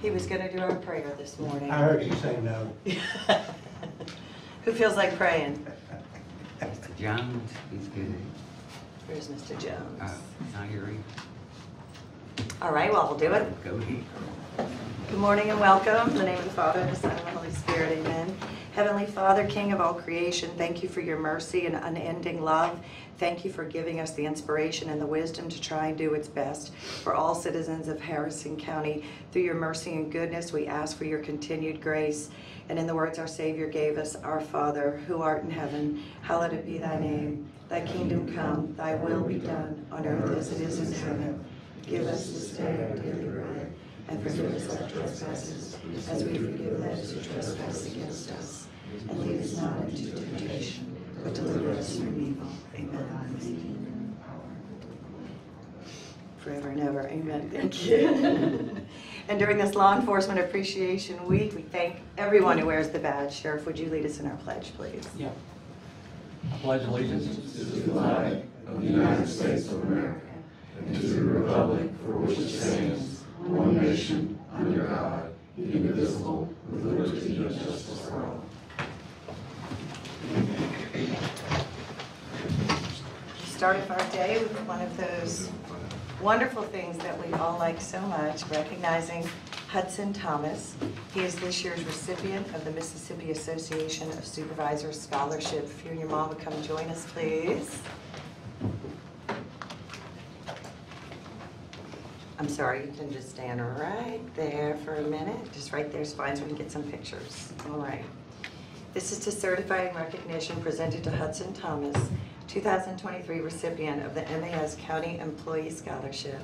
He was going to do our prayer this morning. I heard you say no. Who feels like praying? Mr. Jones, he's good. Where's Mr. Jones? Not hearing. All right, well, I'll do it. Go ahead. Good morning and welcome. In the name of the Father, and the Son, and the Holy Spirit, amen. Heavenly Father, King of all creation, thank you for your mercy and unending love. Thank you for giving us the inspiration and the wisdom to try and do what's best for all citizens of Harrison County. Through your mercy and goodness, we ask for your continued grace. And in the words our Savior gave us, Our Father, who art in heaven, hallowed be thy name. Thy kingdom come, thy will be done, on earth as it is in heaven. Give us this day our daily bread, and forgive us our trespasses, as we forgive those who trespass against us. And lead us not into temptation, but deliver us from evil. Amen. Forever and ever. Amen. Thank you. And during this Law Enforcement Appreciation Week, we thank everyone who wears the badge. Sheriff, would you lead us in our pledge, please? Yeah. I pledge allegiance to the flag of the United States of America and to the republic for which it stands, one nation, under God, indivisible, with liberty and justice for all. We started our day with one of those wonderful things that we all like so much, recognizing Hudson Thomas. He is this year's recipient of the Mississippi Association of Supervisors Scholarship. If you and your mom would come join us, please. I'm sorry, you can just stand right there for a minute. Just right there is fine so we can get some pictures. All right. This is to certify and recognition presented to Hudson Thomas, 2023 recipient of the MAS County Employee Scholarship,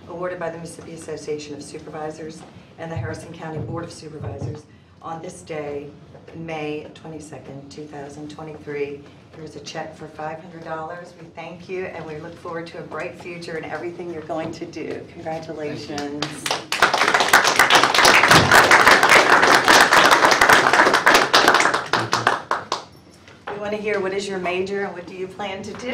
awarded by the Mississippi Association of Supervisors and the Harrison County Board of Supervisors on this day, May 22nd, 2023. Here's a check for $500. We thank you, and we look forward to a bright future and everything you're going to do. Congratulations. We want to hear, what is your major and what do you plan to do?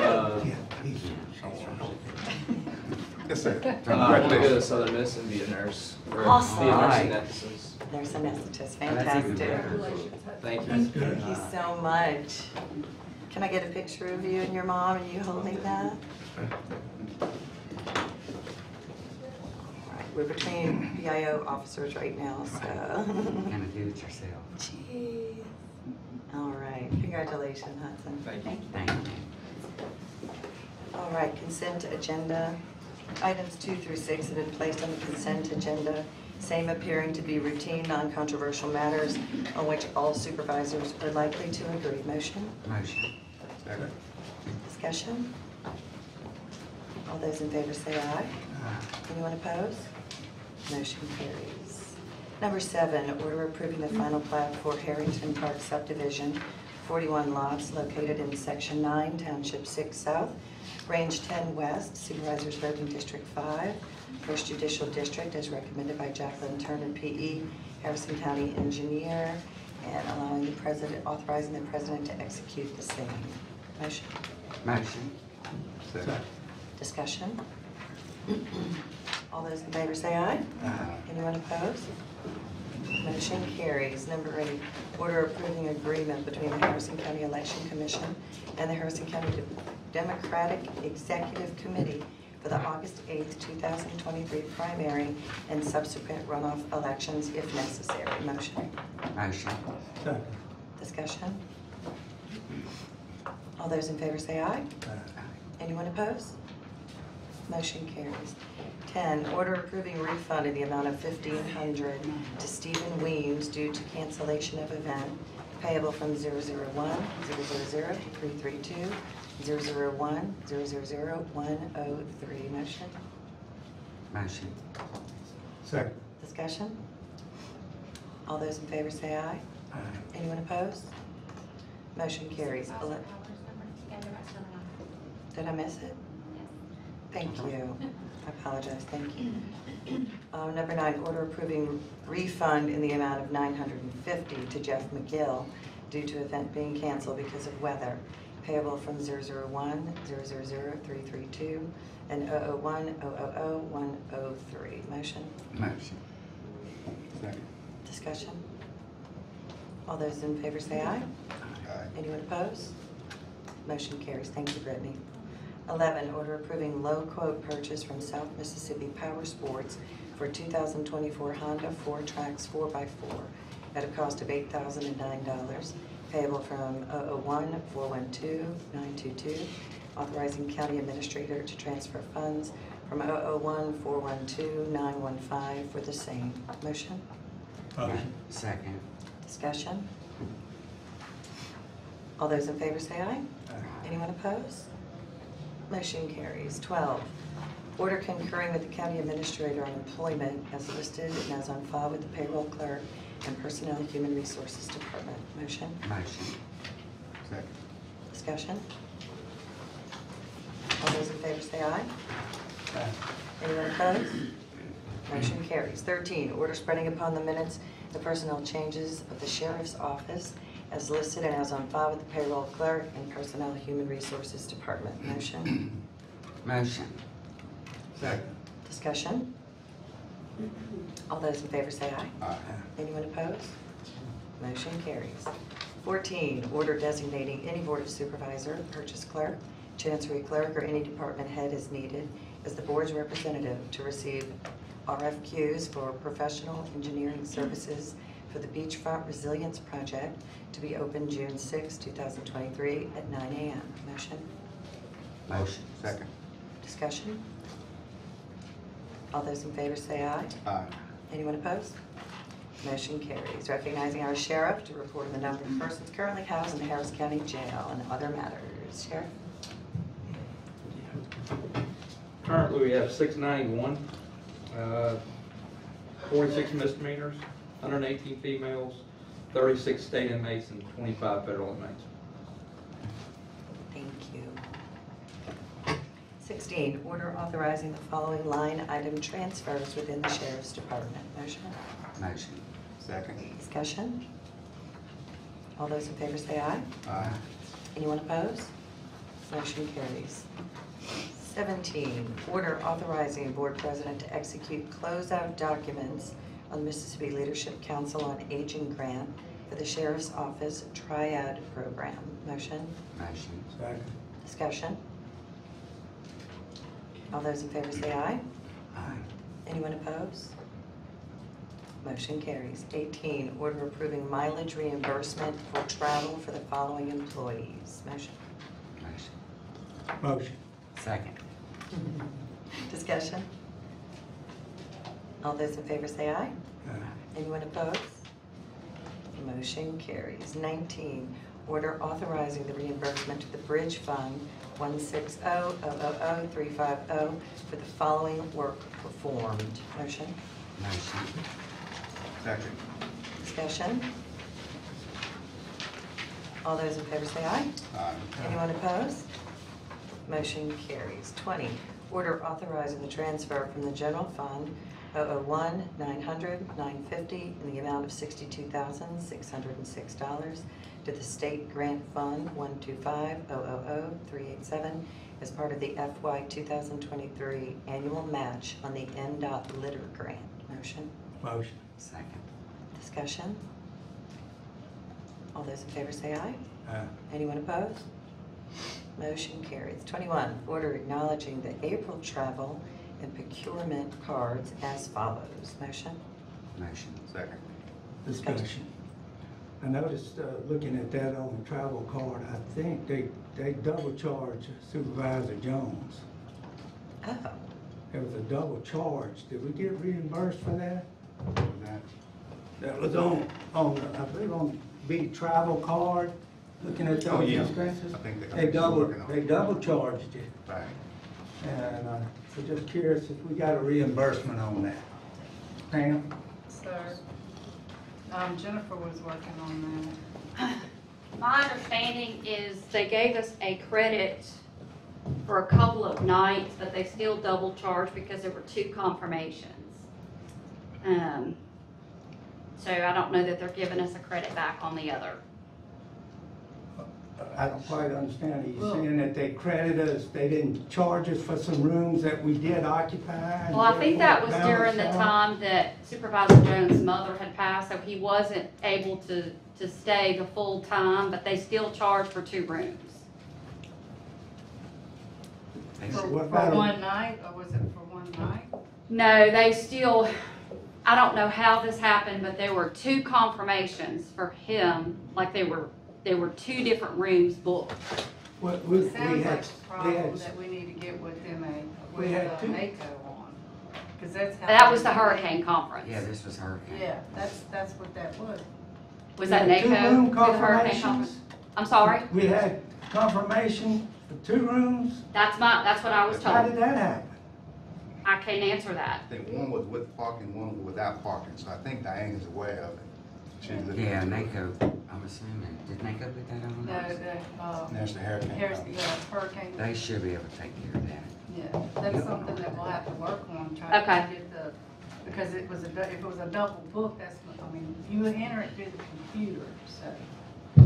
Yes, sir. I'm going to go to Southern Miss and be a nurse. Or Awesome. be a nurse anesthetist. Nurse anesthetist, That's even fantastic. better. Thank you. Thank you so much. Can I get a picture of you and your mom and you holding that? All right, we're between PIO officers right now, so. Kind of do it yourself. Jeez. All right, congratulations, Hudson. Thank you. Thank you. All right, consent agenda. Items 2 through 6 have been placed on the consent agenda, same appearing to be routine, non-controversial matters on which all supervisors are likely to agree. Motion? Motion. Discussion? All those in favor say aye. Anyone opposed? Motion carries. Number 7, order approving the final plat for Harrington Park subdivision, 41 lots located in Section 9, Township 6 South, Range 10 West, Supervisors Voting District 5, 1st Judicial District, as recommended by Jacqueline Turner, P.E., Harrison County Engineer, and allowing the President, authorizing the President to execute the same. Motion? Motion. Discussion? All those in favor say aye. Anyone opposed? Motion carries. Number 8, order approving agreement between the Harrison County Election Commission and the Harrison County Democratic Executive Committee for the August 8th, 2023 primary and subsequent runoff elections if necessary. Motion. Motion. Discussion? All those in favor say aye. Anyone opposed? Motion carries. 10, order approving refund in the amount of $1,500 to Stephen Weems due to cancellation of event payable from 001-000-332, 001-000-103. Motion? Motion. Second. Discussion? All those in favor say aye. Anyone opposed? Motion carries. Did I miss it? Thank you. I apologize. Thank you. Number 9, order approving refund in the amount of $950 to Jeff McGill due to event being canceled because of weather, payable from 001-000-332 and 001-000-103. Motion? Motion. Second. Discussion? All those in favor say aye. Aye. Anyone opposed? Motion carries. Thank you, Brittany. 11, order approving low quote purchase from South Mississippi Power Sports for 2024 Honda 4Trax 4x4 at a cost of $8,009, payable from 001-412-922, authorizing county administrator to transfer funds from 001-412-915 for the same. Motion? Motion. Second. Discussion? All those in favor say aye. Aye. Anyone opposed? Motion carries. 12, order concurring with the county administrator on employment as listed and as on file with the payroll clerk and personnel and human resources department. Motion? Motion. Second. Discussion? All those in favor say aye. Aye. Anyone opposed? Motion carries. 13, order spreading upon the minutes the personnel changes of the sheriff's office as listed and as on file with the payroll clerk and personnel and human resources department. Motion? Motion. Second. Discussion? All those in favor say aye. Aye. Anyone opposed? Motion carries. 14, order designating any Board of Supervisor, purchase clerk, chancery clerk, or any department head as needed as the board's representative to receive RFQs for professional engineering services for the Beachfront Resilience Project to be open June 6, 2023 at 9 a.m. Motion? Motion. Second. Discussion? All those in favor say aye. Aye. Anyone opposed? Motion carries. Recognizing our sheriff to report on the number of persons currently housed in the Harris County Jail and other matters. Sheriff? Currently, we have 691, 46 misdemeanors, 118 females, 36 state inmates, and 25 federal inmates. Thank you. 16, order authorizing the following line item transfers within the sheriff's department. Motion? Motion. Second. Discussion? All those in favor say aye. Aye. Anyone opposed? Motion carries. 17, order authorizing board president to execute closeout documents on Mississippi Leadership Council on Aging grant for the Sheriff's Office Triad Program. Motion? Motion. Second. Discussion? All those in favor say aye. Aye. Anyone opposed? Motion carries. 18, order approving mileage reimbursement for travel for the following employees. Motion? Motion. Motion. Second. Discussion? All those in favor say aye. Aye. Anyone opposed? Motion carries. 19, order authorizing the reimbursement to the Bridge Fund 160-000-350 for the following work performed. Motion? Motion. Second. Discussion? All those in favor say aye. Aye. Anyone opposed? Motion carries. 20, order authorizing the transfer from the general fund 001-900-950 in the amount of $62,606 to the state grant fund 125-000-387 as part of the FY 2023 annual match on the NDOT litter grant. Motion? Motion. Second. Discussion? All those in favor say aye. Aye. Anyone opposed? Motion carries. 21, order acknowledging the April travel and procurement cards as follows. Motion? Motion. Second. Discussion. I noticed, looking at that on the travel card, I think they double charge Supervisor Jones. Oh, There was a double charge. Did we get reimbursed for that? That was on, I believe on the travel card, looking at Oh, those yeah. expenses. I think They working on it. double charged it. Right. And we're just curious if we got a reimbursement on that. Pam? Sir, Jennifer was working on that. My understanding is they gave us a credit for a couple of nights, but they still double charged because there were 2 confirmations. So I don't know that they're giving us a credit back on the other. I don't quite understand. Are you saying that they credit us, they didn't charge us for some rooms that we did occupy? and Well, I think that was therefore during the balance out? time that Supervisor Jones' mother had passed, so he wasn't able to stay the full time, but they still charge for 2 rooms. They For, should- What for about- one night, or was it for one night? No, they still, I don't know how this happened, but there were 2 confirmations for him, like there were 2 different rooms booked. We It sounds like had, a problem that we need to get with MA, We with had two. NACO on, because that's how. That was the hurricane conference. Yeah, this was hurricane. Yeah, that's what that was. Was that we had NACO? two-room with the hurricane confirmations? conference? I'm sorry? We had confirmation for 2 rooms? That's what I was How told. did that happen? I can't answer that. I think one was with parking, one was without parking, so I think Diane is aware of it. She's looking Yeah, into it. NACO, I'm assuming, did NACO put that on? The, That's the hurricane. hurricane, They should be able to take care of that. yeah, that's something that we'll have to work on, trying Okay. to get the, because it was if it was a double book, that's, I mean, you would enter it through the computer, so.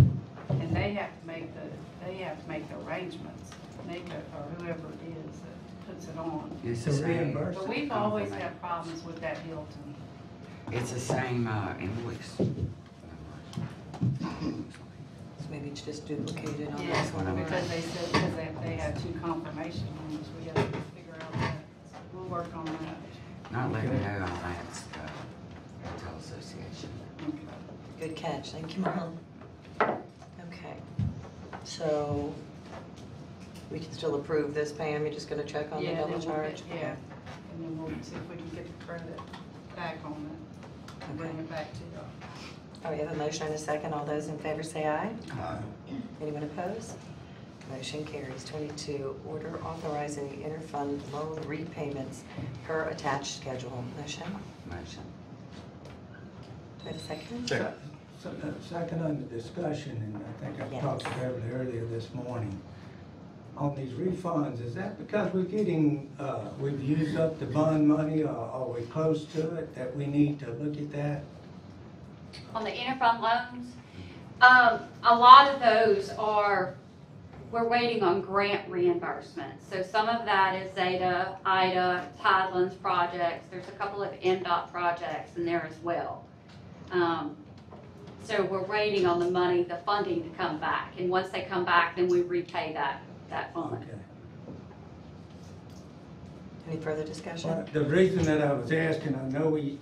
And they have to make the arrangements, NACO, or whoever it is that puts it on. It's To the same, reimburse? But we've always had problems with that Hilton. it's the same invoice. So maybe it's just duplicated on Yeah, this one. because they said, because they had 2 confirmation rooms, we gotta figure out that, so we'll work on that. Not letting me know on that, Hotel Association. Okay. Good catch, thank you, Marlon. Okay, so we can still approve this, Pam, you're just gonna check on the Yeah, double then we'll charge? get- Yeah, and then we'll see if we can get the credit back on it, and bring it back to you. All right, we have a motion and a second, all those in favor say aye. Aye. Anyone opposed? Motion carries. 22, order authorizing the interfund loan repayments per attached schedule. Motion, Motion. do I have a second? Second. Second on the discussion, and I think I Yes. talked to Beverly earlier this morning. On these refunds, is that because we're getting, we've used up the bond money, or are we close to it, that we need to look at that? On the interfund loans, a lot of those we're waiting on grant reimbursement. So some of that is Zeta, Ida, Tidelands projects. There's a couple of MDOT projects in there as well. So we're waiting on the money, the funding to come back. And once they come back, then we repay that fund. Okay. Any further discussion? Well, the reason that I was asking, I know we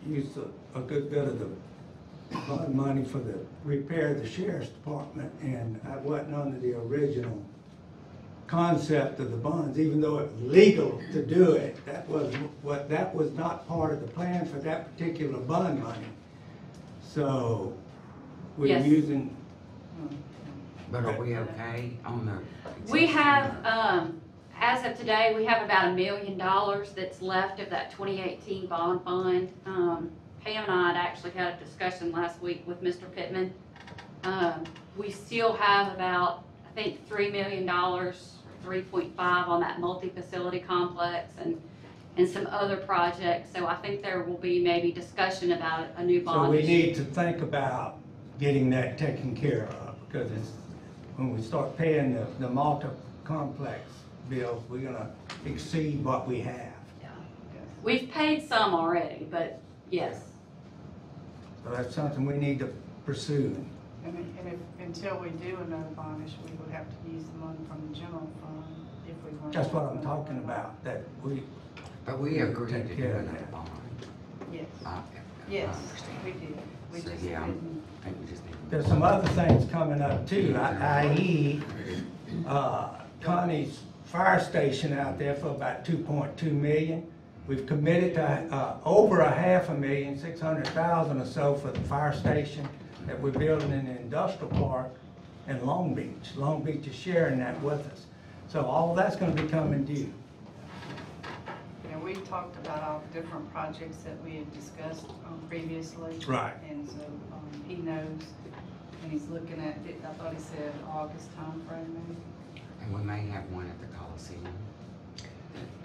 used a good bit of the bond money for the repair of the sheriff's department, and I wasn't under the original concept of the bonds, even though it was legal to do it. That was not part of the plan for that particular bond money. So we're Yes. using, But are we okay on the? We have, as of today, we have about $1 million that's left of that 2018 bond fund. Pam and I had actually had a discussion last week with Mr. Pittman. We still have about, I think, $3 million, 3.5 on that multi-facility complex and some other projects. So I think there will be maybe discussion about a new bond. so we issue. need to think about getting that taken care of, because it's, when we start paying the multi-complex bills, we're gonna exceed what we have. We've paid some already, but yes. So that's something we need to pursue. And if, until we do another bond issue, we would have to use the money from the general fund if we want. That's what I'm talking about, that we, But we agreed to Take do care of another that. bond. Yes, I yes, understand. we did. We So, just yeah, didn't. I think we just need. there's some other things coming up too, i.e., Connie's fire station out there for about 2.2 million. We've committed to over a $500,000, 600,000 or so for the fire station that we're building in the industrial park in Long Beach. Long Beach is sharing that with us. So all that's gonna be coming due. And we talked about all the different projects that we had discussed previously. Right. And so he knows, and he's looking at it, I thought he said August timeframe maybe. And we may have one at the Coliseum.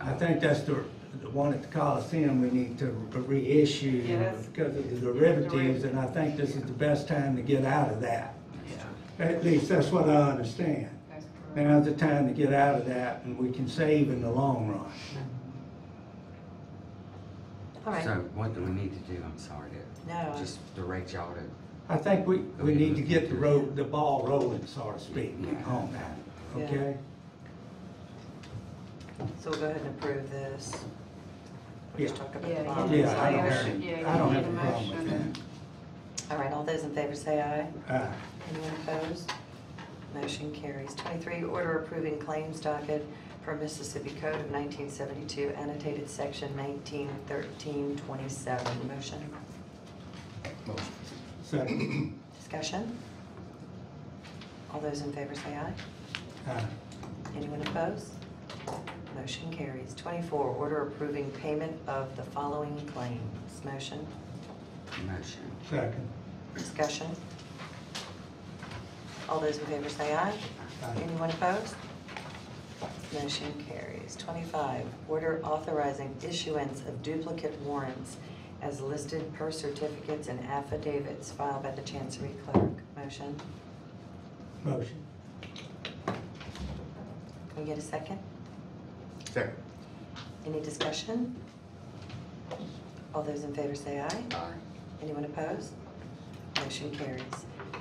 I think that's the one at the Coliseum we need to reissue Yeah, that's- because of the derivatives, and I think this is the best time to get out of that. Yeah. At least that's what I understand. That's correct. Now's the time to get out of that, and we can save in the long run. All right. So what do we need to do? I'm sorry No. to, just direct y'all to, I think we need to get the ball rolling, so to speak, Yeah. on that, Yeah. okay? So we'll go ahead and approve this. Yeah. Just talk about Yeah, the you bond. need Yeah, I a don't motion. have- Yeah, I don't you have need a problem with motion. All right, all those in favor say aye. Aye. Anyone opposed? Motion carries. 23, order approving claims docket per Mississippi Code of 1972, annotated section 191327. Motion? Motion. Second. Discussion? All those in favor say aye. Aye. Anyone opposed? Motion carries. 24, order approving payment of the following claims. Motion? motion, Second. Discussion? All those in favor say aye. Aye. Anyone opposed? Motion carries. 25, order authorizing issuance of duplicate warrants as listed per certificates and affidavits filed by the Chancery Clerk. Motion? Motion. Can we get a second? Second. Any discussion? All those in favor say aye. Aye. Anyone opposed? Motion carries.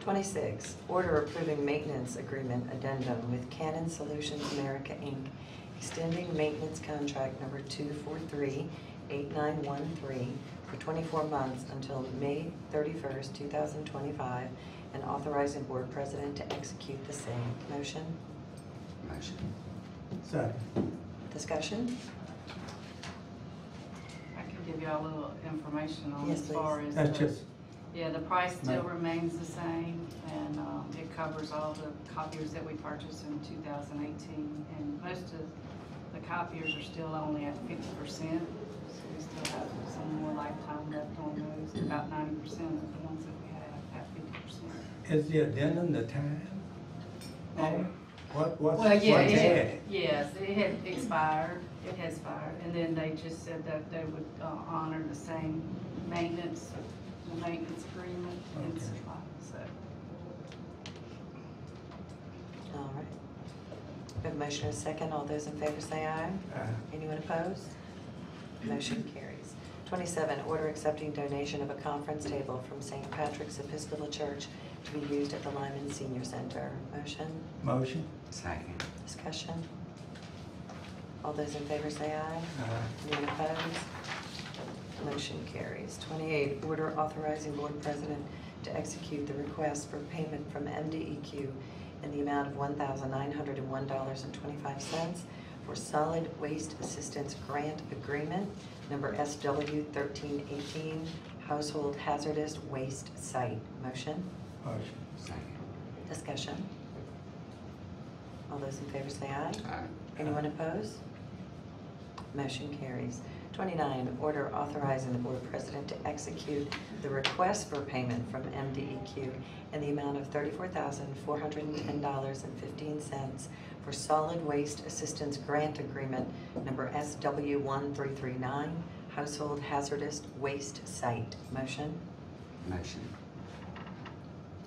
26, order approving maintenance agreement addendum with Canon Solutions America, Inc., extending maintenance contract number 2438913 for 24 months until May 31st, 2025, and authorizing board president to execute the same. Motion? motion, Second. Discussion? I can give you all a little information on Yes, as far please. as. That's the- just, Yeah, the price still No. remains the same, and it covers all the copiers that we purchased in 2018. And most of the copiers are still only at 50%, so we still have some more lifetime left on those. About 90% of the ones that we have at 50%. is the addendum the time? No. What's Well, yeah, what's added? yes, it had expired, it has expired, and then they just said that they would honor the same maintenance agreement and Okay. supply, so. All right. We have a motion and a second. All those in favor say aye. Aye. Anyone opposed? Motion carries. 27, order accepting donation of a conference table from St. Patrick's Episcopal Church to be used at the Lyman Senior Center. Motion? Motion. second, Discussion? All those in favor say aye. Aye. Anyone opposed? Motion carries. 28, order authorizing board president to execute the request for payment from MDEQ in the amount of $1,901.25 for solid waste assistance grant agreement, number SW 1318, household hazardous waste site. Motion? Motion. second, Discussion? All those in favor say aye. Aye. Anyone opposed? Motion carries. 29, order authorizing the board president to execute the request for payment from MDEQ in the amount of $34,410.15 for solid waste assistance grant agreement number SW 1339, household hazardous waste site. Motion? motion,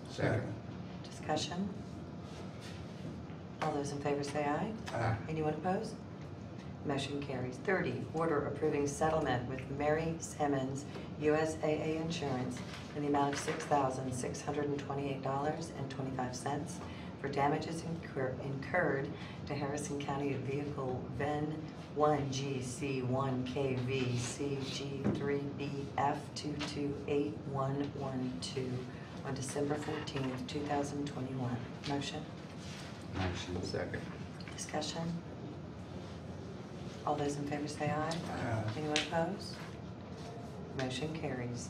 Second. Discussion? All those in favor say aye. Aye. Anyone opposed? Motion carries. 30, order approving settlement with Mary Simmons, USAA Insurance, in the amount of $6,628.25 for damages incurred to Harrison County Vehicle VIN 1GC1KVCG3BF228112 on December 14th, 2021. Motion? motion, Second. Discussion? All those in favor say aye. Aye. Anyone opposed? Motion carries.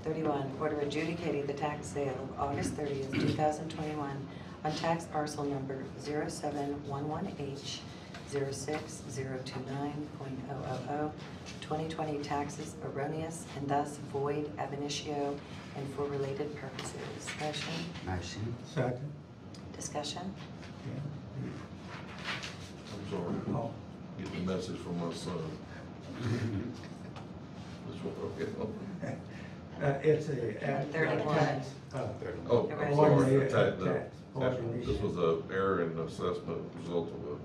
31, order adjudicating the tax sale of August 30th, 2021 on tax parcel number 0711H 06029.000, 2020 taxes erroneous and thus void ab initio and for related purposes. Motion? motion, Second. Discussion? Yeah. I'm sorry, Oh, get the message from my son. Which one, okay. it's a. 31. tax, Oh, I'm sorry, ordinary the tax, tax. parking This issue. was a error in assessment result of a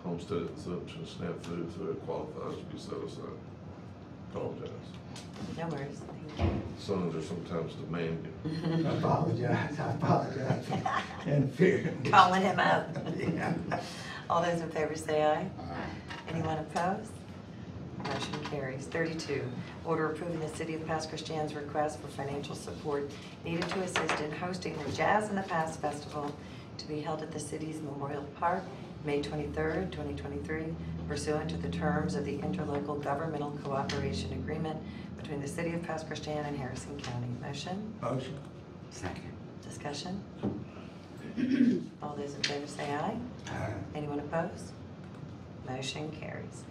homestead exemption snafu, so it qualifies to be set aside. Apologize. No worries. Thank you. Sons are sometimes demanding. I apologize for interfering. Calling him up. Yeah. All those in favor say aye. Aye. Anyone opposed? Motion carries. 32, order approving the City of Pass Christian's request for financial support needed to assist in hosting the Jazz in the Pass Festival to be held at the city's Memorial Park, May 23rd, 2023, pursuant to the terms of the interlocal governmental cooperation agreement between the City of Pass Christian and Harrison County. Motion? Motion. Second. Discussion? All those in favor say aye. Aye. Anyone opposed? Motion carries.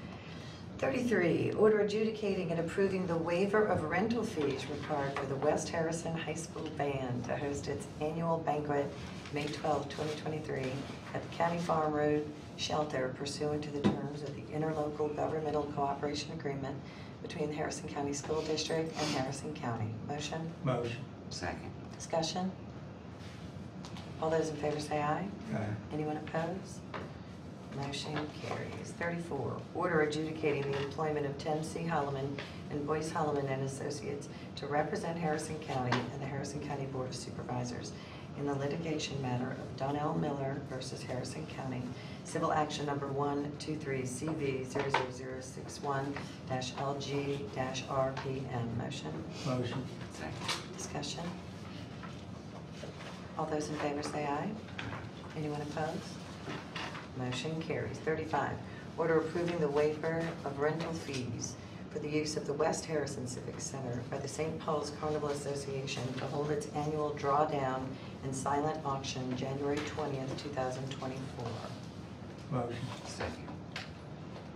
33, order adjudicating and approving the waiver of rental fees required for the West Harrison High School Band to host its annual banquet May 12, 2023 at the County Farm Road Shelter pursuant to the terms of the interlocal governmental cooperation agreement between the Harrison County School District and Harrison County. Motion? Motion. Second. Discussion? All those in favor say aye. Aye. Anyone opposed? Motion carries. 34, order adjudicating the employment of Tim C. Holloman and Boyce Holloman and Associates to represent Harrison County and the Harrison County Board of Supervisors in the litigation matter of Donnell Miller versus Harrison County, civil action number 123 CV 00061-LG-RPM. Motion? Motion. Second. Discussion? All those in favor say aye. Anyone opposed? Motion carries. 35, order approving the waiver of rental fees for the use of the West Harrison Civic Center by the St. Paul's Carnival Association to hold its annual drawdown and silent auction January 20th, 2024. Motion. Second.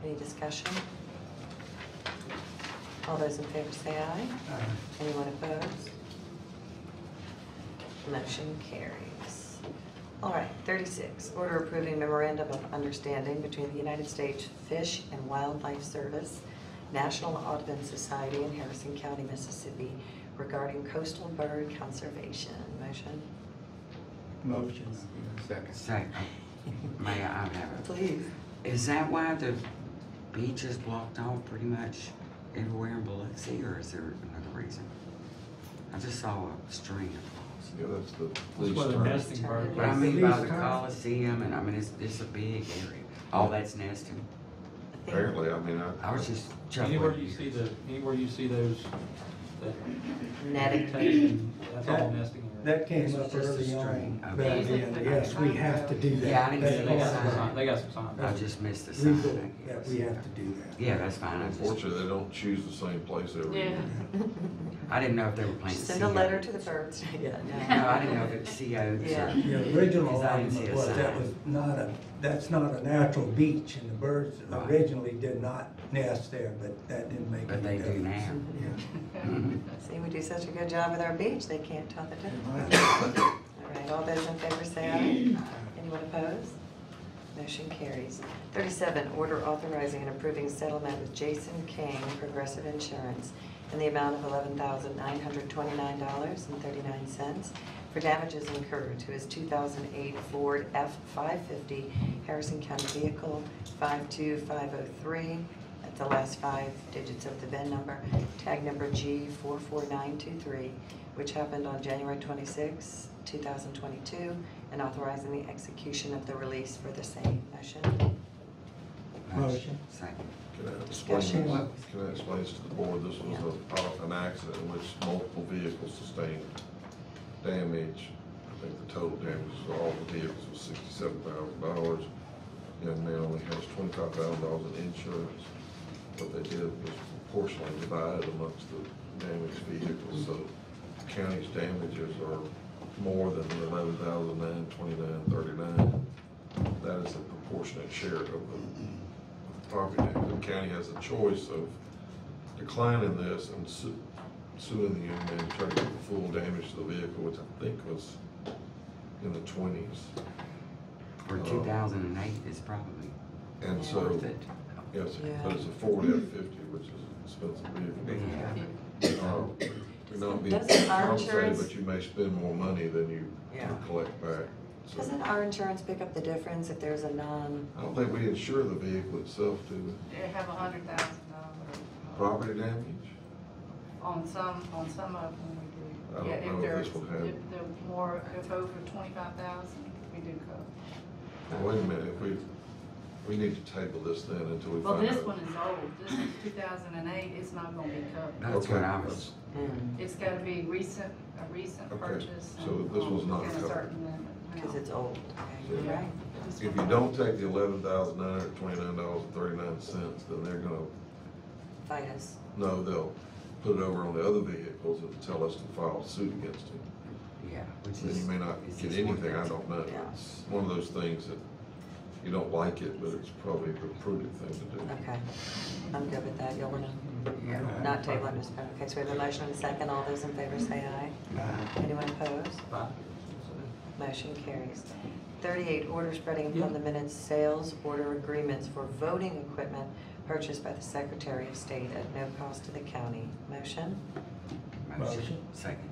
Any discussion? All those in favor say aye. Aye. Anyone opposed? Motion carries. All right, 36, order approving memorandum of understanding between the United States Fish and Wildlife Service, National Audubon Society in Harrison County, Mississippi regarding coastal bird conservation. Motion? Motion. Second. Second. May I have it? Please. Is that why the beach is blocked off pretty much everywhere in Biloxi, or is there another reason? I just saw a string across. Yeah, that's the That's least where the term. nesting bird. But I mean by the Least time. Coliseum, and I mean, it's a big area. All that's nesting. I think Apparently, I mean, I was just chuckling. Anywhere you see those, that netting. vegetation, that's all nesting area. That came This up is just a early string. on, Okay. Beverly, and yes, we have to do that. Yeah, I didn't That's see They that got part some of sign. sign- they got some signs. I just missed the the sign, legal, I that guess. we have to do that. Yeah, that's fine. I just, Unfortunately, they don't choose the same place every year. I didn't know if they were planting Send a letter to the sea birds. Yeah, oats. no. No, I didn't know if it was sea oats Yeah. or. The original Because I didn't see argument a was that sign. was not that's not a natural beach, and the birds Right. originally did not nest there, but that didn't make But any they do difference. now. Yeah. Mhm. See, we do such a good job with our beach, they can't tell the difference. All right, all those in favor say aye. Anyone opposed? Motion carries. 37, order authorizing and approving settlement with Jason King, Progressive Insurance, in the amount of $11,929.39 for damages incurred to his 2008 Ford F-550 Harrison County vehicle 52503. That's the last 5 digits of the VIN number, tag number G44923, which happened on January 26, 2022, and authorizing the execution of the release for the same. Motion? Motion. Second. Can I Discussion. explain this to the board? This was an accident in which multiple vehicles sustained damage. I think the total damage for all the vehicles was $67,000. Young man only has $25,000 in insurance. What they did was proportionally divided amongst the damaged vehicles, so the county's damages are more than the $11,929.39. That is a proportionate share of the property damage. The county has a choice of declining this and suing the young man to try to get the full damage to the vehicle, which I think was in the 20s. For 2008 is probably And so, worth it. yes, Yeah. but it's a Ford F-50, which is an expensive vehicle. You're not being Doesn't our compensated, insurance- but you may spend more money than you Yeah. collect back. So Doesn't our insurance pick up the difference if there's a non, I don't think we insure the vehicle itself, do we? They have $100,000. Property damage? On some of them we do. I don't Yeah, know if there's- this will have- If they're more, if over 25,000, we do cover. Now, wait a minute, if we need to table this then until we Well, find out. this one is old, this is 2008, it's not gonna be covered. That's what I was, It's gotta be a recent Okay, purchase. so and, this was not within a covered. certain limit. because it's old? Okay, So- you're right. This If one- you don't take the $11,929.39, then they're gonna, Fight us. no, they'll put it over on the other vehicles and tell us to file suit against them. yeah, which Then is. you may not is get just one anything, I thing. don't know. Yeah. It's one of those things that you don't like it, but it's probably the prudent thing to do. Okay, I'm good with that. You'll want to Yeah. not table, I'm just, okay, so we have a motion and a second. All those in favor say aye. Anyone opposed? Motion carries. 38, order spreading upon the minutes sales order agreements for voting equipment purchased by the Secretary of State at no cost to the county. Motion, Motion. Second.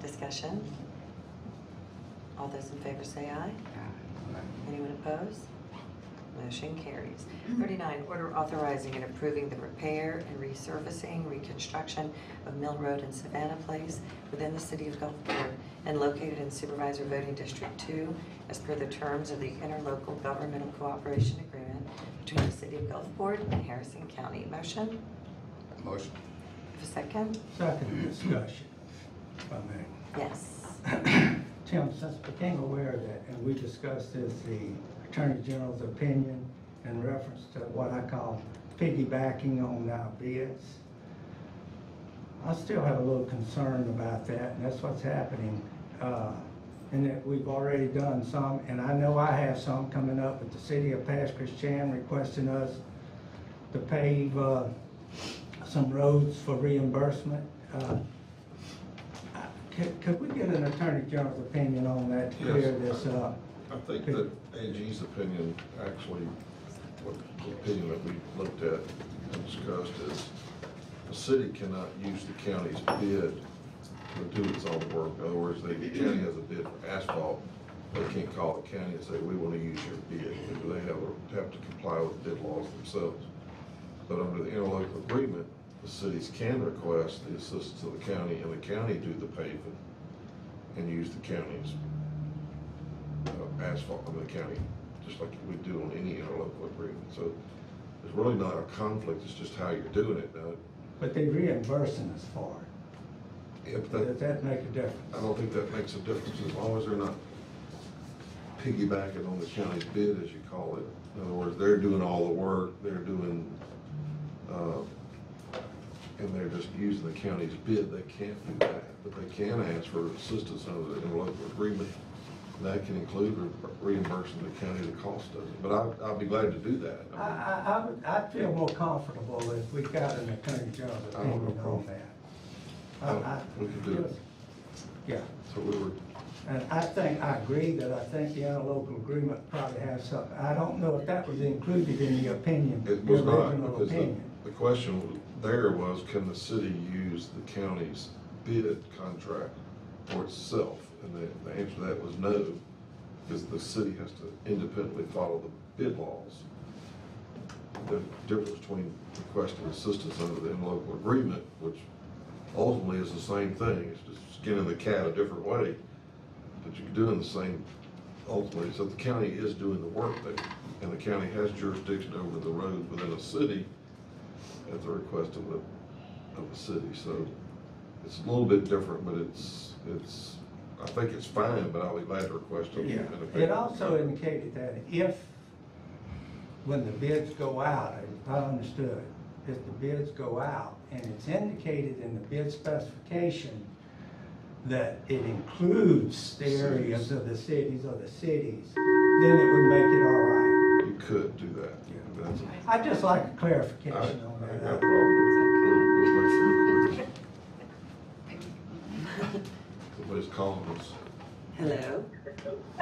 discussion? All those in favor say aye. Anyone opposed? Motion carries. 39, order authorizing and approving the repair and resurfacing, reconstruction of Mill Road and Savannah Place within the city of Gulfport and located in Supervisor Voting District 2 as per the terms of the interlocal governmental cooperation agreement between the city of Gulfport and Harrison County. Motion? Motion. Have a second? Second discussion, if I may. Yes. Tim, since became aware of that, and we discussed this, the Attorney General's opinion in reference to what I call piggybacking on our bids, I still have a little concern about that, and that's what's happening. And that we've already done some, and I know I have some coming up with the city of Pass Christian requesting us to pave some roads for reimbursement. Could we get an Attorney General's opinion on that to clear this up? I think that AG's opinion, actually, what the opinion that we looked at and discussed is the city cannot use the county's bid to do its own work. In other words, the county has a bid for asphalt, they can't call the county and say, we want to use your bid. They have to comply with bid laws themselves. But under the interlocal agreement, the cities can request the assistance of the county and the county do the paving and use the county's asphalt in the county, just like we do on any interlocal agreement. So there's really not a conflict, it's just how you're doing it now. But they reimbursing us for it. If Does that, that make a difference? I don't think that makes a difference as long as they're not piggybacking on the county's bid, as you call it. In other words, they're doing all the work, they're doing, and they're just using the county's bid, they can't do that. But they can ask for assistance under the interlocal agreement. That can include reimbursing the county the cost of it. But I'll be glad to do that. I'd feel more comfortable if we got an Attorney General's I don't have a opinion on problem. that. We could do it. Yeah, So we were, and I agree that I think the interlocal agreement probably has something. I don't know if that was included in the opinion, the it was not, original because opinion. the question there was, can the city use the county's bid contract for itself? And the answer to that was no, because the city has to independently follow the bid laws. The difference between requesting assistance under the interlocal agreement, which ultimately is the same thing, it's just skinning the cat a different way, but you're doing the same ultimately. So the county is doing the work there, and the county has jurisdiction over the roads within a city at the request of the city. So it's a little bit different, but it's I think it's fine, but I'll be glad to request it. Yeah, it also indicated that if, when the bids go out, if I understood, if the bids go out and it's indicated in the bid specification that it includes the areas of the cities, then it would make it all right. You could do that. Yeah. That's- I'd just like a I clarification on ain't got a that. problem. We'll make sure it's clear. Somebody's calling us. Hello?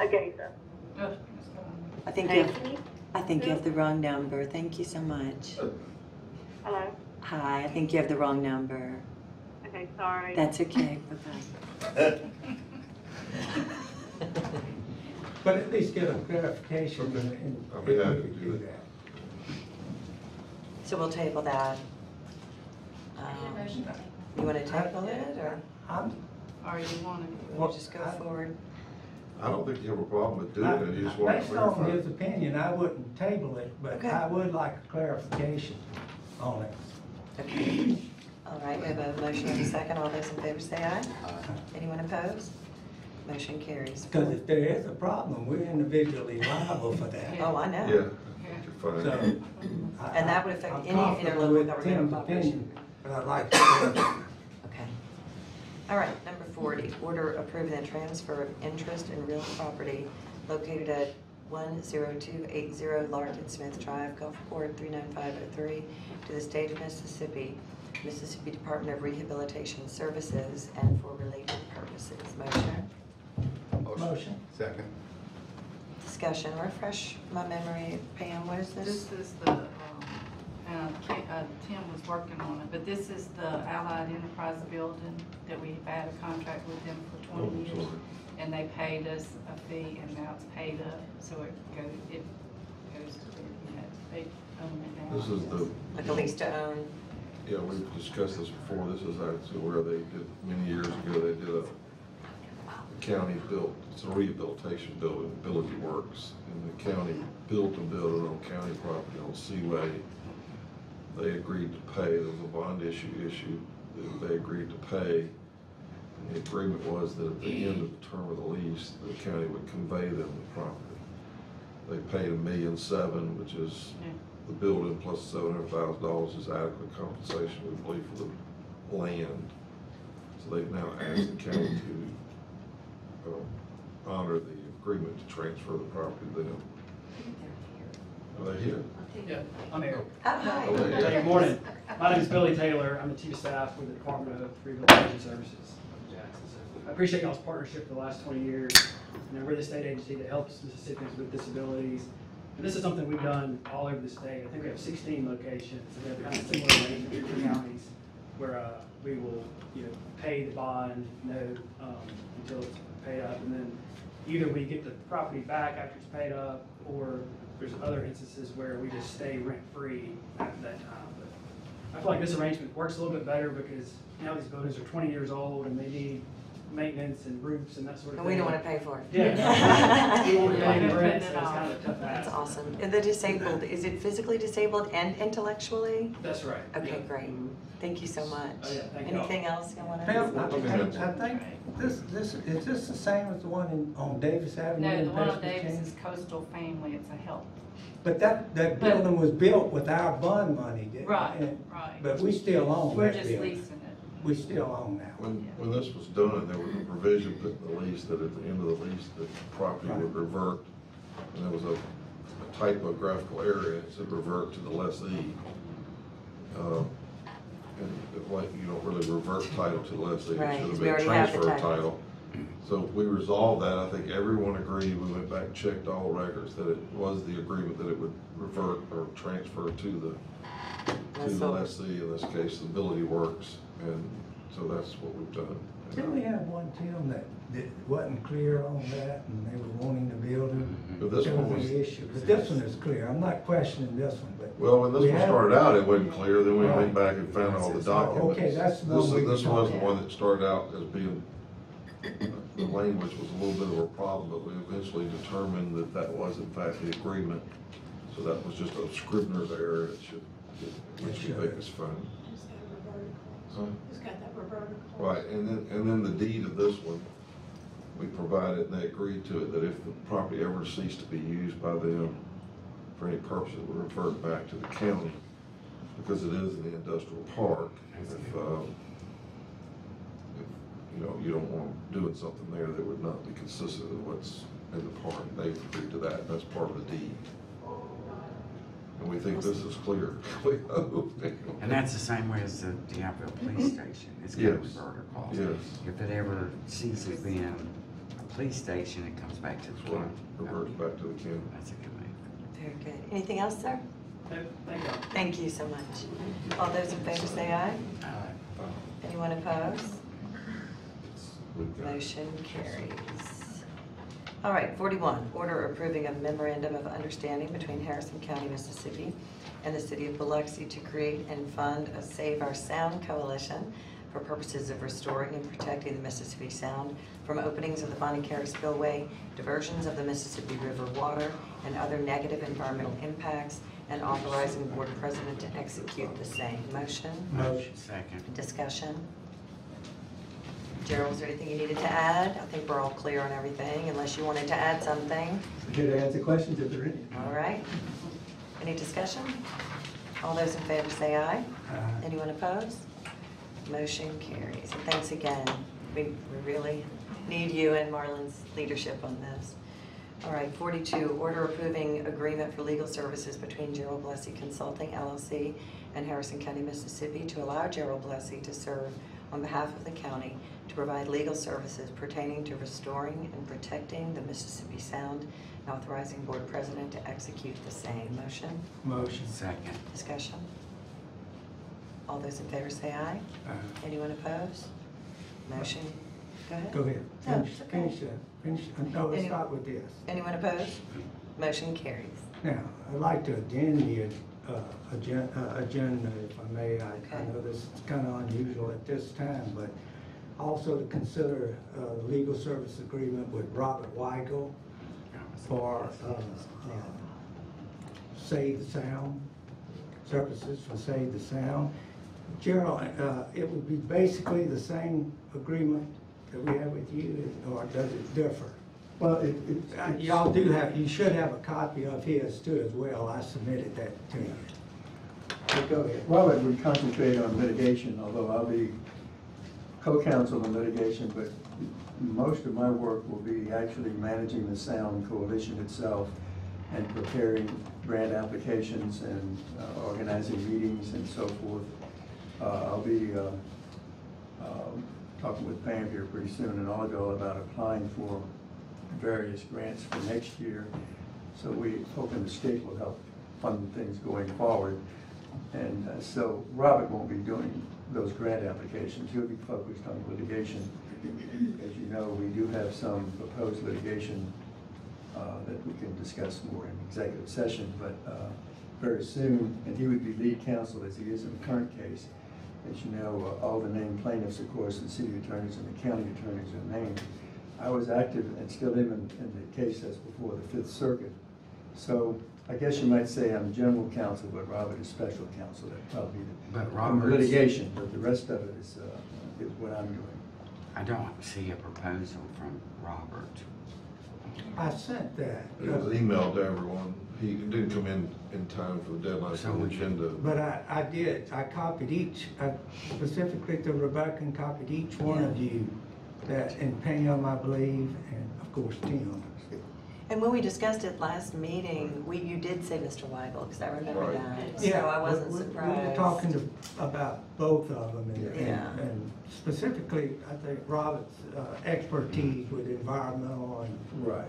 Okay, so. I think you have the wrong number. Thank you so much. Hello? Hi, I think you have the wrong number. Okay, sorry. That's okay. Bye-bye. But at least get a clarification Okay. and I'll if be we happy to could do do that. that. So we'll table that. You want to table it, or Or you want to, we'll just go forward? I don't think you have a problem with doing it, you just want to Based on clarify. his opinion, I wouldn't table it, but Okay. I would like a clarification on it. Okay. All right, we have a motion and a second. All those in favor say aye. Anyone opposed? Motion carries. Because if there is a problem, we're individually liable for that. Oh, I know. Yeah, you're So. fine. And that would affect I'm any comfortable interlocal with governmental Tim's population. opinion, but I'd like to clarify. Okay. All right, number 40, order approving the transfer of interest in real property located at 10280 Larkin Smith Drive, Gulfport 39503, to the state of Mississippi, Mississippi Department of Rehabilitation Services, and for related purposes. Motion? Motion. Second. Discussion. Refresh my memory. Pam, what is this? this is the, Tim was working on it, but this is the Allied Enterprise building that we've had a contract with them for Oh, 20 years. sorry. And they paid us a fee, and now it's paid up, so it goes to their, they own it now. This is the, Like a lease to own? yeah, we've discussed this before, this is actually where they did, many years ago, they did a county built, it's a rehabilitation building, Ability Works, and the county built a building on county property on Seaway. They agreed to pay, there was a bond issue that they agreed to pay. And the agreement was that at the end of the term of the lease, the county would convey them the property. They paid $1.7 million, which is the building plus $700,000 is adequate compensation, we believe, for the land. So they've now asked the county to honor the agreement to transfer the property to them. Are they here? Yeah, I'm here. Hi. Oh, yeah. Good morning. My name is Billy Taylor. I'm the Chief of Staff with the Department of Rehabilitation Services. I appreciate y'all's partnership for the last 20 years. You know, we're the state agency that helps Mississippians with disabilities. And this is something we've done all over the state. I think we have 16 locations. And we have kind of similar arrangements in counties where we will, pay the bond note until it's paid up, and then either we get the property back after it's paid up, or there's other instances where we just stay rent-free after that time. But I feel like this arrangement works a little bit better because now these buildings are 20 years old and they need maintenance and roofs and that sort of And thing. we don't want to pay for it. Yeah. We won't be Yeah, paying we're rent, so putting it it's off. kind of a tough ask. That's awesome. And the disabled, is it physically disabled and intellectually? That's right. Okay, Yeah. great. Thank you so much. Oh, yeah, thank you all. Anything else you want to? Pam, I think is this the same as the one on Davis Avenue? No, in the one on Pasco Davis County? is Coastal Family, it's a help. But that building was built with our bond money, didn't it? Right, And- right. But we still own We're that just building. leasing it. We still own that one. When this was done, there was a provision put in the lease that at the end of the lease, the property would revert, and there was a typographical error, it said revert to the lessee. And like, you don't really revert title to the lessee, it Right, should have we been already have the transfer of title. title. So we resolved that, I think everyone agreed, we went back and checked all records, that it was the agreement that it would revert or transfer to the lessee, in this case, the Ability Works, and so that's what we've done. Didn't we have one, Tim, that wasn't clear on that and they were wanting the building? But this There one was was, an issue, but this one is clear. I'm not questioning this one, but. well, when this we one have- started out, it wasn't clear, then we Right. went back and found all the documents. Okay, that's the one we This were was the talking one that started out as being, the language was a little bit of a problem, but we eventually determined that that was in fact the agreement. So that was just a Scrivener's error, which we think is fine. It's got that reverter. Right, and then the deed of this one, we provided, and they agreed to it, that if the property ever ceased to be used by them for any purpose, it would revert back to the county, because it is in the industrial park. If you don't want them doing something there that would not be consistent with what's in the park, they've agreed to that, and that's part of the deed. And we think this is clear. We hope. And that's the same way as the Deionville Police Station. It's got a Yes. reverter clause. Yes. If it ever ceases being a police station, it comes back to the That's right, county. reverts back to the county. That's a good name. Very good. Anything else, sir? No, thank you all. Thank you so much. All those in favor say aye. Anyone opposed? We've got- Motion carries. All right, 41, order approving a memorandum of understanding between Harrison County, Mississippi and the city of Biloxi to create and fund a Save Our Sound coalition for purposes of restoring and protecting the Mississippi Sound from openings of the Bonnie Carey Spillway, diversions of the Mississippi River water, and other negative environmental impacts, and authorizing the board president to execute the same. Motion? Motion. Second. Discussion? Gerald, is there anything you needed to add? I think we're all clear on everything, unless you wanted to add something. Here to answer questions if there are any. All right. Any discussion? All those in favor say aye. Aye. Anyone opposed? Motion carries. And thanks again. We really need you and Marlon's leadership on this. All right, 42, order approving agreement for legal services between Gerald Blessey Consulting LLC and Harrison County, Mississippi to allow Gerald Blessey to serve on behalf of the county to provide legal services pertaining to restoring and protecting the Mississippi Sound, and authorizing board president to execute the same. Motion? Motion. Second. Discussion? All those in favor say aye. Aye. Anyone opposed? Motion? Go ahead. Go ahead. No, Finish, it's okay. finish that. Finish, no, let's Any- start with this. Anyone opposed? Motion carries. Now, I'd like to addend the agenda, if I may. I Okay. know this is kind of unusual at this time, but also to consider a legal service agreement with Robert Weigel for Save the Sound, services for Save the Sound. Gerald, it would be basically the same agreement that we have with you, or does it differ? Well, Y'all do have, you should have a copy of his too as well. I submitted that to you. But go ahead. Robert would concentrate on litigation, although I'll be co-counsel in litigation, but most of my work will be actually managing the Sound Coalition itself and preparing grant applications and organizing meetings and so forth. I'll be talking with Pam here pretty soon in Ollego about applying for various grants for next year. So we hoping the state will help fund things going forward. And so Robert won't be doing those grant applications. He'll be focused on litigation. As you know, we do have some proposed litigation that we can discuss more in executive session, but very soon, and he would be lead counsel as he is in the current case. As you know, all the named plaintiffs, of course, the city attorneys and the county attorneys are named. I was active and still am in the case that's before the Fifth Circuit. So I guess you might say I'm general counsel, but Robert is special counsel. That probably But Robert's- litigation, but the rest of it is what I'm doing. I don't see a proposal from Robert. I sent that. It was emailed to everyone. He didn't come in time for the deadline So for the we should- agenda. But I did, I copied each, specifically to Rebecca, and copied each one of you, that, and Pam, I believe, and of course Tim. And when we discussed it last meeting, you did say Mr. Weigel, because I remember Right. that. So I wasn't we surprised. were talking about both of them, Yeah. and specifically, I think Robert's expertise with environmental and Right.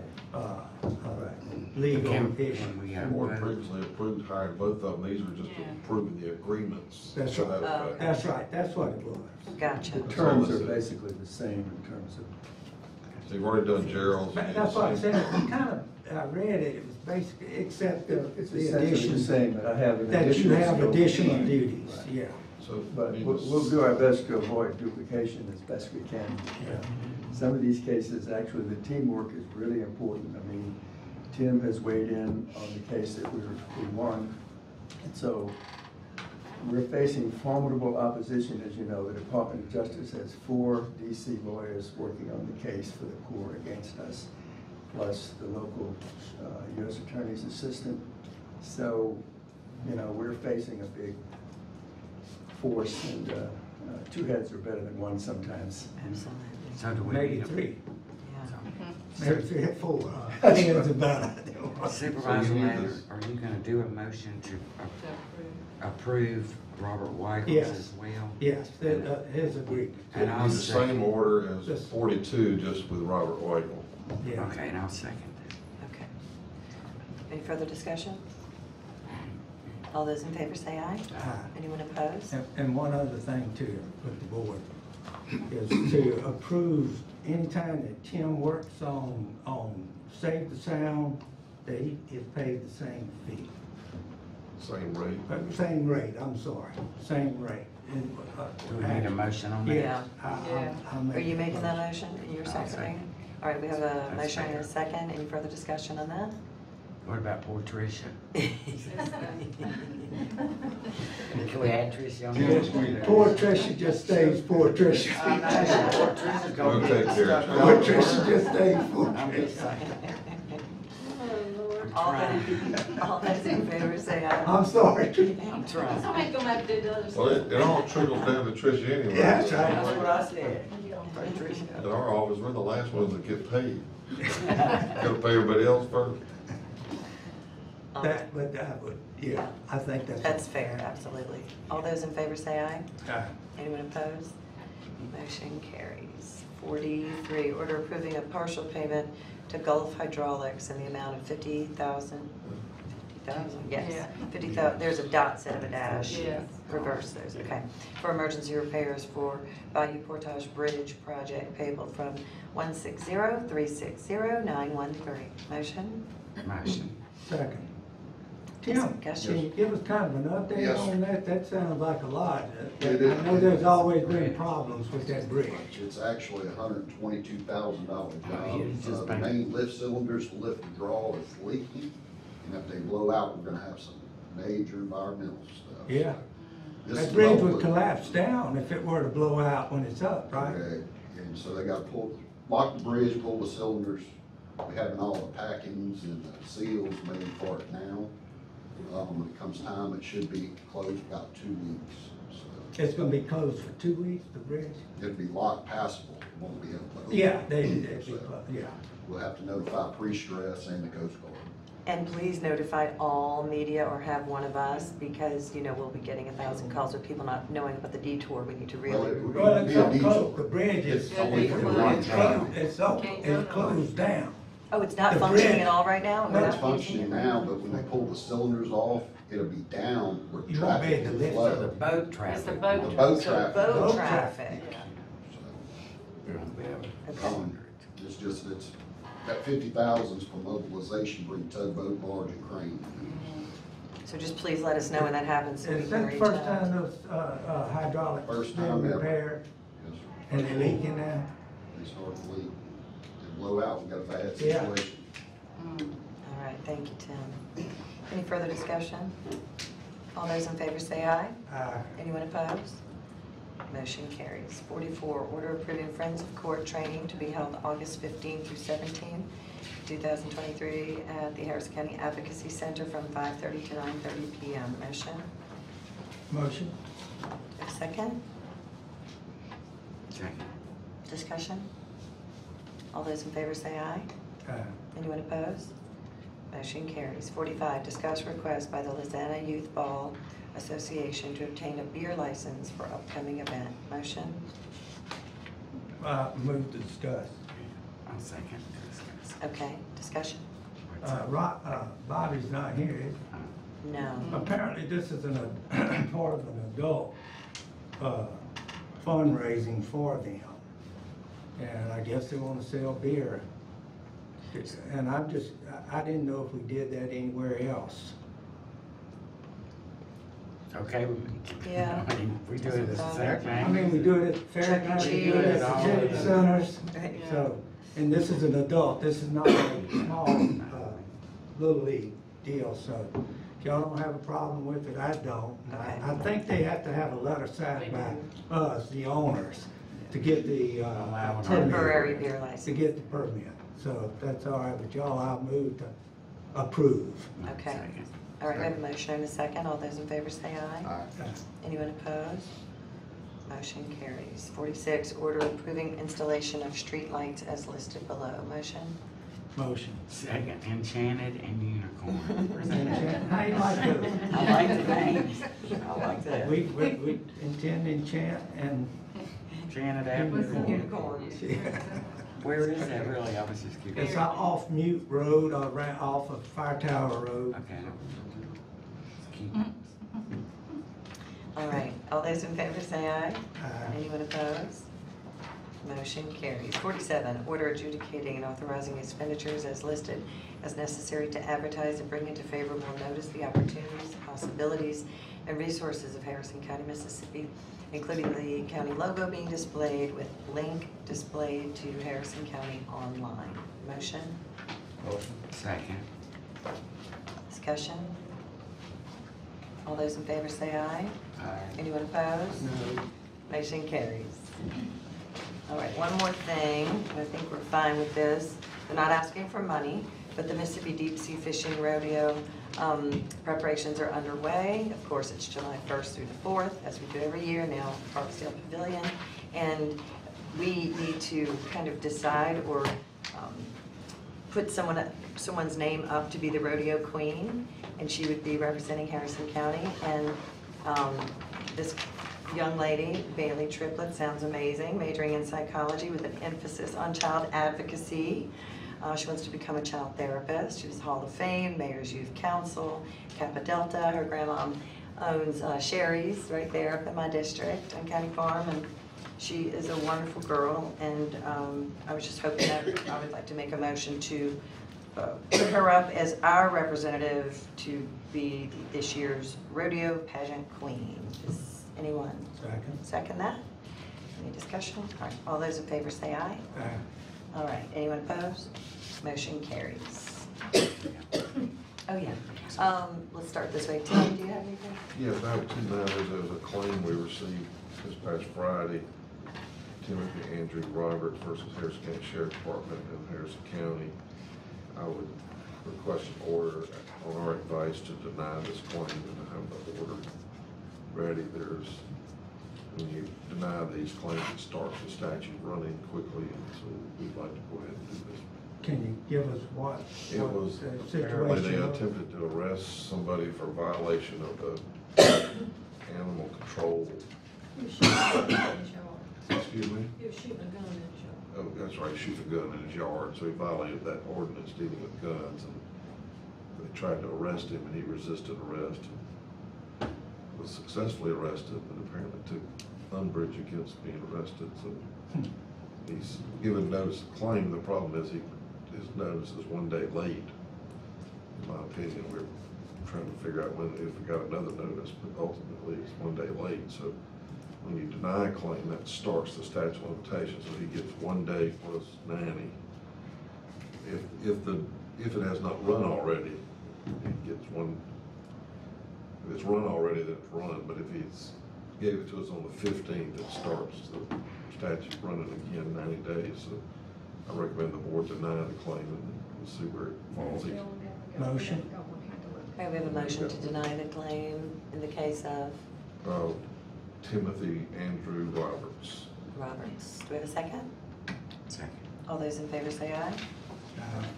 legal Can issues. we The have board both? previously approved hiring both of them. These are just Yeah. approving the agreements. That's to right. that effect. That's right, that's what it was. Gotcha. The terms are basically the same in terms of. So you've already done Gerald's. But that's what I said, it kind of, I read it, it was basically, except the It's the essentially addition, the same, but I have an that you additional have scope. additional duties, Right. yeah. So, But you we'll just- do our best to avoid duplication as best we can. Yeah. Some of these cases, actually, the teamwork is really important. I mean, Tim has weighed in on the case that we won. And so we're facing formidable opposition. As you know, the Department of Justice has 4 DC lawyers working on the case for the court against us, plus the local U.S. Attorney's assistant. So, you know, we're facing a big force, and 2 heads are better than 1 sometimes. Absolutely. So do we Maybe need a 3, Yeah. maybe 3 or 4. I think it's about it. Supervisor So you need Lander, this- are you gonna do a motion to approve Robert Weigels Yes. as well? Yes, his agreement. And I'll Use the same second. order as Yes. 42, just with Robert Weigel. Yeah. Okay, and I'll second it. Okay. Any further discussion? All those in favor say aye. Aye. Anyone opposed? And one other thing too, with the board. is to approve anytime that Tim works on Save the Sound, that he is paid the same fee. Same rate. Same rate, I'm sorry, same rate. And, Do we need a motion on that? Yes. Are you making that motion? You're seconding it? All right, we have a motion and a second. Any further discussion on that? What about poor Tricia? Can we add Tricia on there? Poor Tricia just stays poor Tricia. Poor Tricia's gonna We'll be take care of stuck it. Poor on. Tricia just stays poor I'm just Tricia. saying. All those in favor say aye. I'm sorry. I'm trying. Somebody's gonna have to do the other Well, stuff. it all trickles down to Tricia anyway. Yeah, that's right. That's what I said. Poor At Tricia. our office, we're the last ones that get paid. Gotta pay everybody else first. That would, yeah, I think That's fair, absolutely. All those in favor say aye. Aye. Anyone opposed? Motion carries. 43, order approving a partial payment to Gulf Hydraulics in the amount of $50,000. 50,000, yes. Yeah. 50,000, there's a dot instead of a dash. Yes. Reverse those, okay. For emergency repairs for Bayou Portage Bridge project payable from 160-360-913. Motion? Motion. Second. Tim, Discussion. can you give us kind of an update Yes. on that? That sounds like a lot. It I is. know there's always been problems with that bridge. It's actually a $122,000 Oh, job. yeah, it's just The bang. main lift cylinders, the lift and draw is leaking, and if they blow out, we're gonna have some major environmental stuff. Yeah. This That is bridge about would what- collapse down if it were to blow out when it's up, right? Okay, and so they gotta lock the bridge, pull the cylinders. We have all the packings and the seals made for it now. When it comes time, it should be closed about 2 weeks. So It's gonna be closed for 2 weeks, the bridge? it'll be locked passable, it won't be able to. open. Yeah, they'd be So closed, yeah. We'll have to notify pre-stress and the Coast Guard. And please notify all media or have one of us, because, you know, we'll be getting 1,000 calls with people not knowing about the detour. We need to Well, really. it would Well, it's be a so detour. closed, the bridge is, It's only for one it's time. closed, it's closed down. Oh, it's not The functioning bridge- at all right now? It's functioning now, but when they pull the cylinders off, it'll be down where You won't be traffic able to will lift So the flow. boat It's the traffic. boat. The boat So traffic. boat Boat traffic. It's just, that 50,000's for mobilization, bring tugboat, barge, and crane. So just please let us know when that happens, so we Is can that the reach first time out. those hydraulics First been time ever. repaired Yes, sir. and they're leaking now? They start to leak. They blow out, we got a bad Yeah. situation. All right, thank you, Tim. Any further discussion? All those in favor say aye. Anyone opposed? Motion carries. 44, order approving Friends of Court training to be held August 15 through 17, 2023 at the Harris County Advocacy Center from 5:30 to 9:30 p.m. Motion? Motion? Second? Second. Discussion? All those in favor say aye. Anyone opposed? Motion carries. 45, discuss request by the Lizana Youth Ball Association to obtain a beer license for upcoming event. Motion? Move to discuss. I'll second. Discuss. Okay, discussion? Bobby's not here, is he? No. Apparently, this is part of an adult fundraising for them. And I guess they want to sell beer. And I didn't know if we did that anywhere else. Okay. Yeah. I mean, we do it as a fair I thing. mean, we do it at fairgrounds, we do it at the civic centers. Right. So, and this is an adult, this is not a small, little league deal, so if y'all don't have a problem with it, I don't. Okay. I think they have to have a letter signed by us, the owners, to get the, permit. Temporary beer To license. get the permit, so if that's all right with y'all, I'll move to approve. Okay. Second. All right, we have a motion and a second. All those in favor say aye. Aye. Anyone opposed? Motion carries. 46, order approving installation of street lights as listed below. Motion? Motion. Second, Enchanted and Unicorn. Where's that at? How you like those? I like the names. I like that. We intend to enchant and. Enchanted Avenue. Unicorns. Where is that really? I was just curious. It's off Mute Road, off of Fire Tower Road. Okay. It's cute. All right, all those in favor say aye. Aye. Anyone opposed? Motion carries. 47, order adjudicating and authorizing expenditures as listed as necessary to advertise and bring into favorable notice the opportunities, possibilities, and resources of Harrison County, Mississippi, including the county logo being displayed with link displayed to Harrison County online. Motion? Motion. Second. Discussion? All those in favor say aye. Aye. Anyone opposed? No. Motion carries. All right, one more thing. I think we're fine with this. They're not asking for money, but the Mississippi Deep Sea Fishing Rodeo preparations are underway. Of course, it's July 1st through the 4th, as we do every year now, Parksdale Pavilion. And we need to kind of decide or put someone's name up to be the rodeo queen, and she would be representing Harrison County. And this young lady, Bailey Triplett, sounds amazing, majoring in psychology with an emphasis on child advocacy. She wants to become a child therapist. She was Hall of Fame, Mayor's Youth Council, Kappa Delta. Her grandma owns Sherry's right there up in my district on County Farm, and she is a wonderful girl. And I was just hoping that I would like to make a motion to put her up as our representative to be this year's rodeo pageant queen. Does anyone second that? Any discussion? All right, all those in favor say aye. Aye. All right, anyone opposed? Motion carries. Oh, yeah. Let's start this way. Tim, do you have anything? Yeah, back to matters. There was a claim we received this past Friday. Timothy Andrew Roberts versus Harrison County Sheriff Department in Harrison County. I would request an order on our advice to deny this claim and have the order ready. When you deny these claims, it starts the statute running quickly, and so we'd like to go ahead and do this. Can you give us what It was, the apparently they situation was? attempted to arrest somebody for violation of the animal control. He was shooting a gun in his yard. Excuse me? He was shooting a gun in his yard. Oh, that's right, shoot a gun in his yard, so he violated that ordinance dealing with guns, and they tried to arrest him, and he resisted arrest. Was successfully arrested, but apparently took umbrage against being arrested, so he's given notice of claim. The problem is his notice is 1 day late. In my opinion, we're trying to figure out when, if we got another notice, but ultimately it's 1 day late. So when you deny a claim, that starts the statute of limitations, so he gets 1 day plus 90. If it has not run already, he gets one. If it's run already, then it's run, but if he's gave it to us on the 15th, it starts the statute running again 90 days. So I recommend the board deny the claim and we'll see where it falls. Motion? Okay, we have a motion to deny the claim in the case of Timothy Andrew Roberts. Roberts. Do we have a second? Second. All those in favor say aye.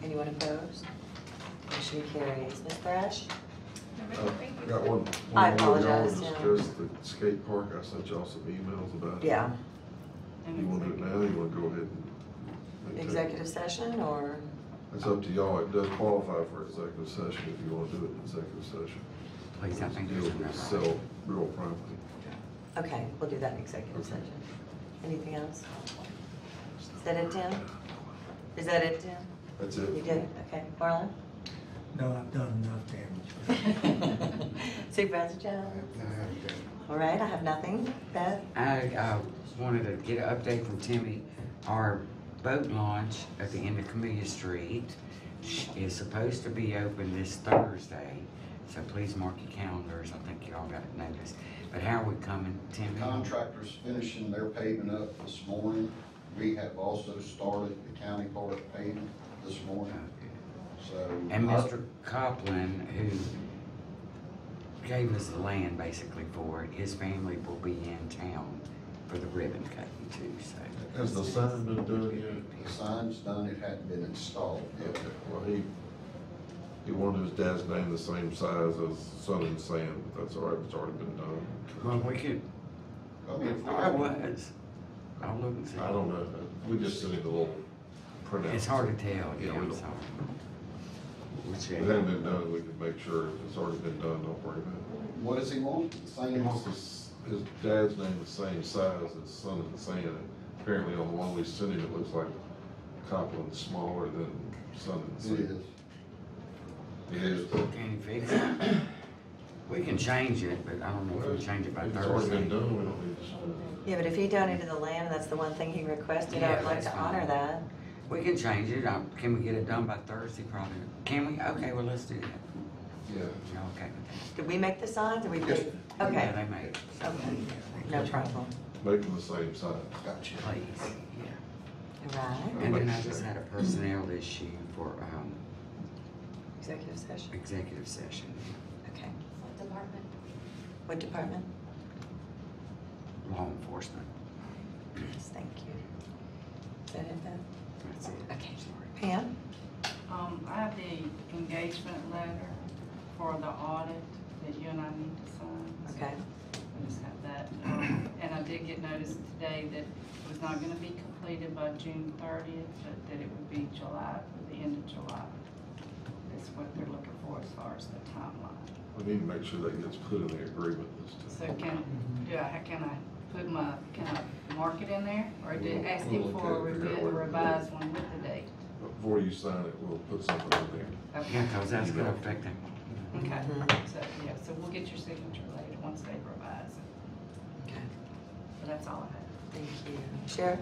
Anyone opposed? Motion carries. Ms. Thrash? I got one. I more. apologize, Y'all yeah. discussed the skate park. I sent y'all some emails about it. Yeah. You want to do it now? You want to go ahead and make that? Executive session or? It's up to y'all. It does qualify for executive session if you want to do it in executive session. Please, I think Deal there's with another. sell real property. Okay, we'll do that in executive session. Anything else? Is that it, Tim? Is that it, Tim? That's it. You did? Okay. Marlon? No, I've done enough damage. Supervisor Jones? All right, I have nothing. Beth? I wanted to get an update from Timmy. Our boat launch at the end of Camellia Street is supposed to be open this Thursday, so please mark your calendars. I think y'all got it noticed. But how are we coming, Timmy? Contractors finishing their paving up this morning. We have also started the county part paving this morning. So. And Mr. Copland, who gave us the land basically for it, his family will be in town for the ribbon cutting too, so. Has the sign been done yet? The sign's done, it hadn't been installed yet. Okay, well, he wanted his dad's name the same size as Son and Sam, but that's all right, it's already been done. Well, we could, I mean, if we I have- was. I'll look and see. I don't know, we just sent him a little printout. It's hard to tell, Yeah, yeah, we don't. so. If it hadn't been done, we could make sure it's already been done, don't worry about it. What does he want? The He same. wants his dad's name the same size as Son and Sam, apparently on the one we sent him, it looks like Copland's smaller than Sun and Sea. It is. It is. Can you fix it? We can change it, but I don't know if we can change it by It's already Thursday. been done, we don't need to. Yeah, but if he donated the land, and that's the one thing he requested, I Yeah, would like that's to honor fine. that. We can change it. Can we get it done by Thursday? Probably. Can we? Okay, well, let's do that. Yeah. You okay with Did we make the signs, or we Yes. paid? that? Okay, Yeah, they made it. okay, no problem. Make them the same size. Gotcha. Please, yeah. All right, And then I just had a personnel issue for, executive session, executive session, okay. What department? What department? law enforcement. Yes, thank you. Is that it then? That's it. Okay. Sorry. Pam? I have the engagement letter for the audit that you and I need to sign. Okay. I just have that. And I did get notice today that it was not gonna be completed by June 30th, but that it would be July, the end of July. That's what they're looking for as far as the timeline. We need to make sure that gets put in the agreement this So time. can I put can I mark it in there? Or We'll- ask we'll him look for at it, figure out a where to revised one with the date? Before you sign it, we'll put something in there. Okay. Yeah, cause that's gonna affect them. Okay, Mhm. so we'll get your signature later, once they revise it. Okay, But that's all I have. thank you. Sheriff?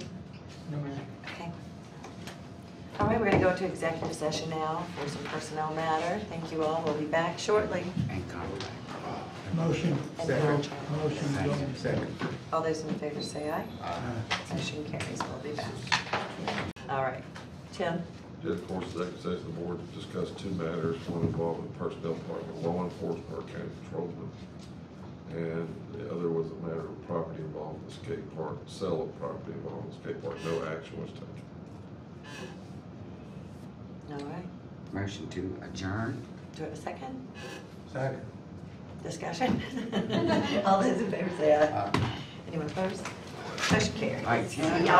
No, ma'am. Okay. All right, we're gonna go to executive session now for some personnel matter. Thank you all. We'll be back shortly. And contract. Motion. And Second. contract. Motion. Second. All those in favor say aye. Motion carries. We'll be back. All right. Tim? During the course of executive session, the board discussed two matters, one involving the personnel department, law enforcement, or county patrolman. And the other was a matter of property involving the skate park, sale of property involving the skate park. No action was taken. All right. Motion to adjourn. Do I have a second? Second. Discussion? All those in favor say aye. Anyone opposed? Motion carries. All right, Tim. Y'all